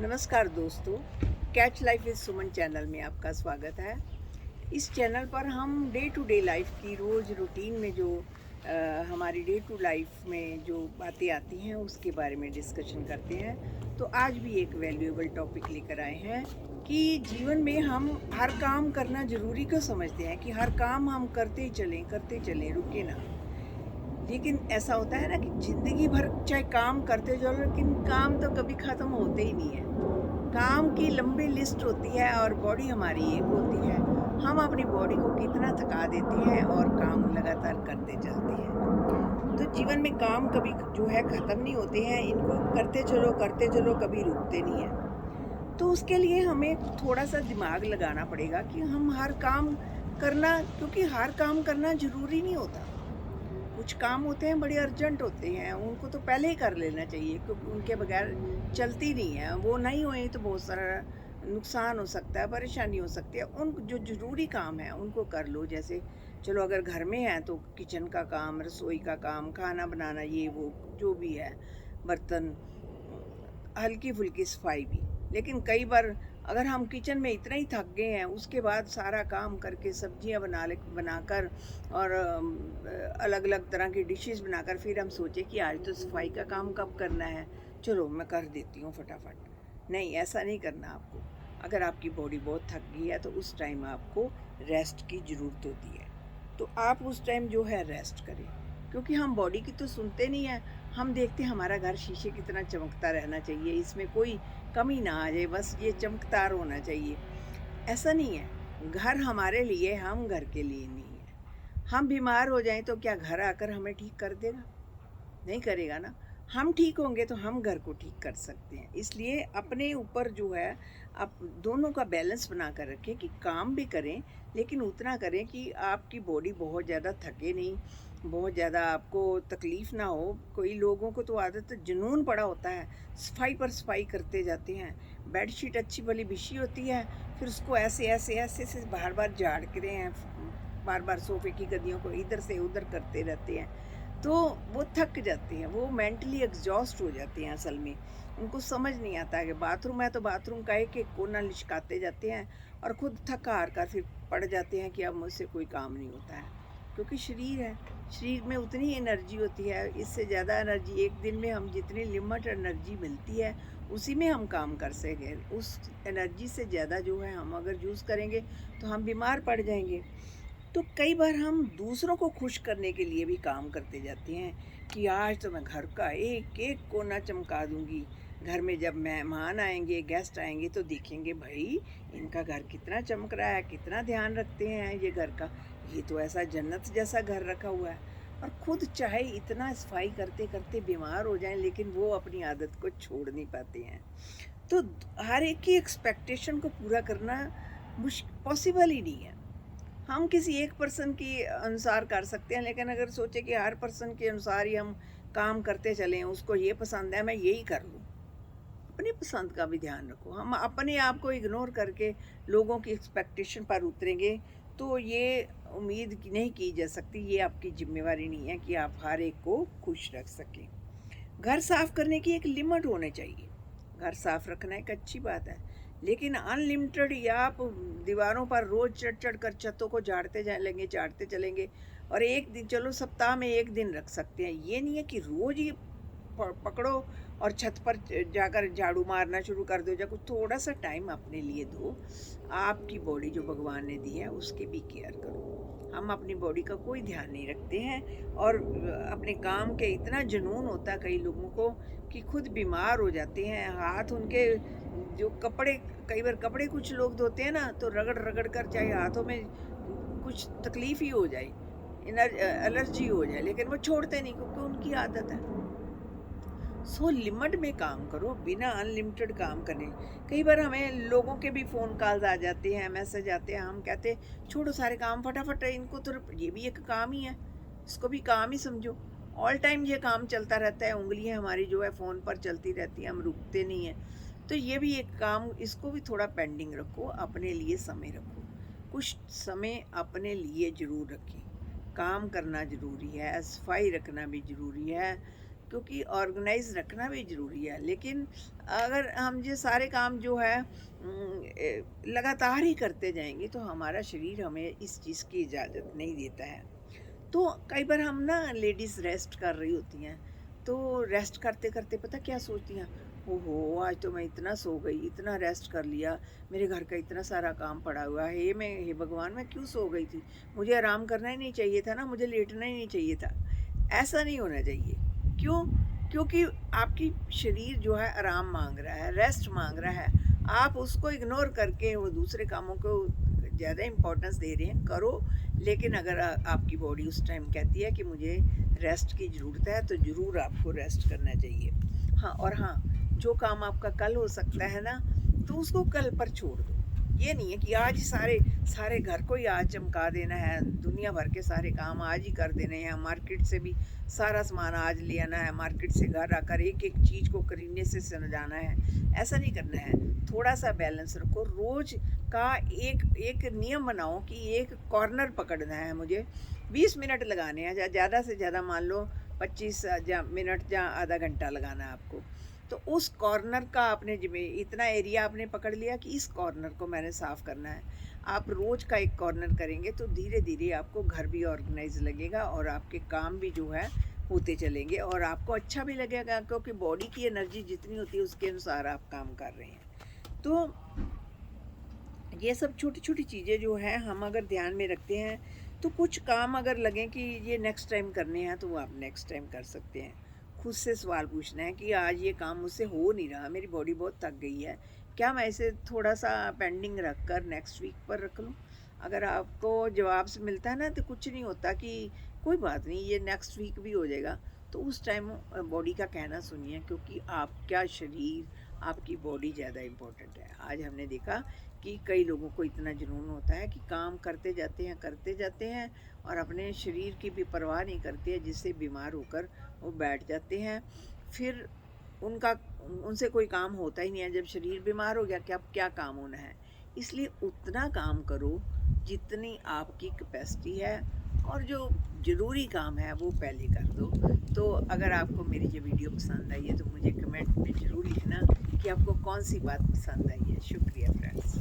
नमस्कार दोस्तों, catch life with Suman channel में आपका स्वागत है। इस चैनल पर हम डे टू डे लाइफ की रोज़ रूटीन में जो हमारी डे टू लाइफ में जो बातें आती हैं उसके बारे में डिस्कशन करते हैं। तो आज भी एक वैल्यूएबल टॉपिक लेकर आए हैं कि जीवन में हम हर काम करना ज़रूरी क्यों समझते हैं कि हर काम हम करते चलें, रुके ना। लेकिन ऐसा होता है ना कि ज़िंदगी भर चाहे काम करते जाओ लेकिन काम तो कभी ख़त्म होते ही नहीं है। काम की लंबी लिस्ट होती है और बॉडी हमारी एक होती है। हम अपनी बॉडी को कितना थका देते हैं और काम लगातार करते चलते हैं। तो जीवन में काम कभी जो है ख़त्म नहीं होते हैं, इनको करते चलो कभी रुकते नहीं हैं। तो उसके लिए हमें थोड़ा-सा दिमाग लगाना पड़ेगा कि हम हर काम करना, क्योंकि हर काम करना ज़रूरी नहीं होता। कुछ काम होते हैं बड़े अर्जेंट होते हैं, उनको तो पहले ही कर लेना चाहिए क्योंकि उनके बगैर चलती नहीं है। वो नहीं हुए तो बहुत सारा नुकसान हो सकता है, परेशानी हो सकती है। उन जो ज़रूरी काम है उनको कर लो। जैसे चलो अगर घर में है तो किचन का काम, रसोई का काम, खाना बनाना, ये वो जो भी है, बर्तन, हल्की-फुल्की सफाई भी। लेकिन कई बार अगर हम किचन में इतना ही थक गए हैं, उसके बाद सारा काम करके सब्जियां बनाकर और अलग-अलग तरह की डिशेस बनाकर फिर हम सोचे कि आज तो सफाई का काम कब करना है, चलो मैं कर देती हूँ फटाफट। नहीं, ऐसा नहीं करना आपको। अगर आपकी बॉडी बहुत थक गई है तो उस टाइम आपको रेस्ट की ज़रूरत होती है। तो आप उस टाइम जो है रेस्ट करें, क्योंकि हम बॉडी की तो सुनते नहीं हैं। हम देखते हैं हमारा घर शीशे की तरह चमकता रहना चाहिए, इसमें कोई कमी ना आ जाए, बस ये चमकदार होना चाहिए। ऐसा नहीं है, घर हमारे लिए, हम घर के लिए नहीं है। हम बीमार हो जाएं तो क्या घर आकर हमें ठीक कर देगा? नहीं करेगा ना। हम ठीक होंगे तो हम घर को ठीक कर सकते हैं। इसलिए अपने ऊपर जो है, आप दोनों का बैलेंस बना कर रखें कि काम भी करें, लेकिन उतना करें कि आपकी बॉडी बहुत ज़्यादा थके नहीं, बहुत ज़्यादा आपको तकलीफ़ ना हो। कोई लोगों को तो आदत जुनून पड़ा होता है, सफाई पर सफाई करते जाते हैं। बेडशीट अच्छी भली बिछी होती है, फिर उसको ऐसे बार-बार झाड़ते हैं, बार-बार सोफ़े की गद्दियों को इधर से उधर करते रहते हैं। तो वो थक जाते हैं, वो मेंटली एग्ज़ॉस्ट हो जाते हैं असल में। उनको समझ नहीं आता है कि बाथरूम है तो बाथरूम का एक-एक कोना लिशकाते जाते हैं और खुद थक-हार कर फिर पड़ जाते हैं कि अब मुझसे कोई काम नहीं होता है। क्योंकि शरीर है, शरीर में उतनी एनर्जी होती है, इससे ज़्यादा एनर्जी एक दिन में हम जितनी लिमिट एनर्जी मिलती है, उसी में हम काम कर सकें। उस एनर्जी से ज़्यादा जो है हम अगर यूज़ करेंगे तो हम बीमार पड़ जाएँगे। तो कई बार हम दूसरों को खुश करने के लिए भी काम करते जाते हैं कि आज तो मैं घर का एक एक कोना चमका दूंगी। घर में जब मेहमान आएंगे, गेस्ट आएंगे तो देखेंगे भाई इनका घर कितना चमक रहा है, कितना ध्यान रखते हैं ये घर का। ये तो ऐसा जन्नत जैसा घर रखा हुआ है। और खुद चाहे इतना सफाई करते करते बीमार हो जाएं, लेकिन वो अपनी आदत को छोड़ नहीं पाते हैं। तो हर एक की एक्सपेक्टेशन को पूरा करना पॉसिबल ही नहीं है। हम किसी एक पर्सन के अनुसार कर सकते हैं, लेकिन अगर सोचे कि हर पर्सन के अनुसार ही हम काम करते चलें, उसको ये पसंद है मैं यही कर लूँ। अपनी पसंद का भी ध्यान रखो। हम अपने आप को इग्नोर करके लोगों की एक्सपेक्टेशन पर उतरेंगे तो ये उम्मीद नहीं की जा सकती, ये आपकी जिम्मेवारी नहीं है कि आप हर एक को खुश रख सकें। घर साफ करने की एक लिमिट होनी चाहिए। घर साफ रखना एक अच्छी बात है, लेकिन अनलिमिटेड या आप दीवारों पर रोज चढ़ चढ़ कर छतों को झाड़ते चलेंगे। और एक दिन, चलो सप्ताह में एक दिन रख सकते हैं, ये नहीं है कि रोज ही पकड़ो और छत पर जाकर झाड़ू मारना शुरू कर दो। जब कुछ थोड़ा सा टाइम अपने लिए दो। आपकी बॉडी जो भगवान ने दी है उसकी भी केयर करो। हम अपनी बॉडी का कोई ध्यान नहीं रखते हैं और अपने काम के इतना जुनून होता है कई लोगों को कि खुद बीमार हो जाते हैं। हाथ उनके जो कपड़े, कई बार कपड़े कुछ लोग धोते हैं ना तो रगड़ रगड़ कर चाहे हाथों में कुछ तकलीफ ही हो जाए, एलर्जी हो जाए, लेकिन वो छोड़ते नहीं क्योंकि उनकी आदत है। सो लिमिट में काम करो, बिना अनलिमिटेड काम करने। कई बार हमें लोगों के भी फ़ोन कॉल्स आ जाते हैं, मैसेज आते हैं, हम कहते हैं छोड़ो सारे काम फटाफट, इनको तो ये भी एक काम ही है, इसको भी काम ही समझो। ऑल टाइम ये काम चलता रहता है, उंगलियां हमारी जो है फ़ोन पर चलती रहती हैं, हम रुकते नहीं हैं। तो ये भी एक काम, इसको भी थोड़ा पेंडिंग रखो, अपने लिए समय रखो। कुछ समय अपने लिए ज़रूर रखें। काम करना ज़रूरी है, सफाई रखना भी ज़रूरी है, क्योंकि ऑर्गेनाइज रखना भी ज़रूरी है। लेकिन अगर हम ये सारे काम जो है लगातार ही करते जाएंगे तो हमारा शरीर हमें इस चीज़ की इजाज़त नहीं देता है। तो कई बार हम ना लेडीज़ रेस्ट कर रही होती हैं, तो रेस्ट करते करते पता क्या सोचती हैं, ओहो आज तो मैं इतना सो गई, इतना रेस्ट कर लिया, मेरे घर का इतना सारा काम पड़ा हुआ है, हे भगवान मैं क्यों सो गई थी, मुझे आराम करना ही नहीं चाहिए था ना, मुझे लेटना ही नहीं चाहिए था। ऐसा नहीं होना चाहिए। क्यों? क्योंकि आपकी शरीर जो है आराम मांग रहा है, रेस्ट मांग रहा है। आप उसको इग्नोर करके वो दूसरे कामों को ज़्यादा इम्पोर्टेंस दे रहे हैं, करो। लेकिन अगर आपकी बॉडी उस टाइम कहती है कि मुझे रेस्ट की ज़रूरत है तो ज़रूर आपको रेस्ट करना चाहिए। हाँ, और हाँ, जो काम आपका कल हो सकता है ना, तो उसको कल पर छोड़ दो। ये नहीं है कि आज ही सारे सारे घर को ही आज चमका देना है, दुनिया भर के सारे काम आज ही कर देने हैं, मार्केट से भी सारा सामान आज ले आना है, मार्केट से घर आकर एक एक चीज़ को खरीदने से समझाना है। ऐसा नहीं करना है। थोड़ा सा बैलेंस रखो। रोज़ का एक एक नियम बनाओ कि एक कॉर्नर पकड़ना है मुझे, 20 मिनट लगाने हैं, ज़्यादा से ज़्यादा मान लो 25 मिनट या आधा घंटा लगाना है आपको। तो उस कॉर्नर का आपने जिम्मे इतना एरिया आपने पकड़ लिया कि इस कॉर्नर को मैंने साफ़ करना है। आप रोज़ का एक कॉर्नर करेंगे तो धीरे धीरे आपको घर भी ऑर्गेनाइज लगेगा और आपके काम भी जो है होते चलेंगे और आपको अच्छा भी लगेगा, क्योंकि बॉडी की एनर्जी जितनी होती है उसके अनुसार आप काम कर रहे हैं। तो ये सब छोटी छोटी चीज़ें जो हैं हम अगर ध्यान में रखते हैं तो कुछ काम अगर लगें कि ये नेक्स्ट टाइम करने हैं तो वो आप नेक्स्ट टाइम कर सकते हैं। खुद से सवाल पूछना है कि आज ये काम मुझसे हो नहीं रहा, मेरी बॉडी बहुत थक गई है, क्या मैं इसे थोड़ा सा पेंडिंग रख कर नेक्स्ट वीक पर रख लूँ। अगर आपको जवाब से मिलता है ना तो कुछ नहीं होता कि कोई बात नहीं ये नेक्स्ट वीक भी हो जाएगा, तो उस टाइम बॉडी का कहना सुनिए, क्योंकि आपका शरीर आपकी बॉडी ज़्यादा इम्पोर्टेंट है। आज हमने देखा कि कई लोगों को इतना जुनून होता है कि काम करते जाते हैं और अपने शरीर की भी परवाह नहीं करते हैं, जिससे बीमार होकर वो बैठ जाते हैं। फिर उनका उनसे कोई काम होता ही नहीं है। जब शरीर बीमार हो गया क्या क्या काम होना है। इसलिए उतना काम करो जितनी आपकी कैपेसिटी है और जो ज़रूरी काम है वो पहले कर दो। तो अगर आपको मेरी ये वीडियो पसंद आई है तो मुझे कमेंट में ज़रूर लिखना कि आपको कौन सी बात पसंद आई है। शुक्रिया फ्रेंड्स।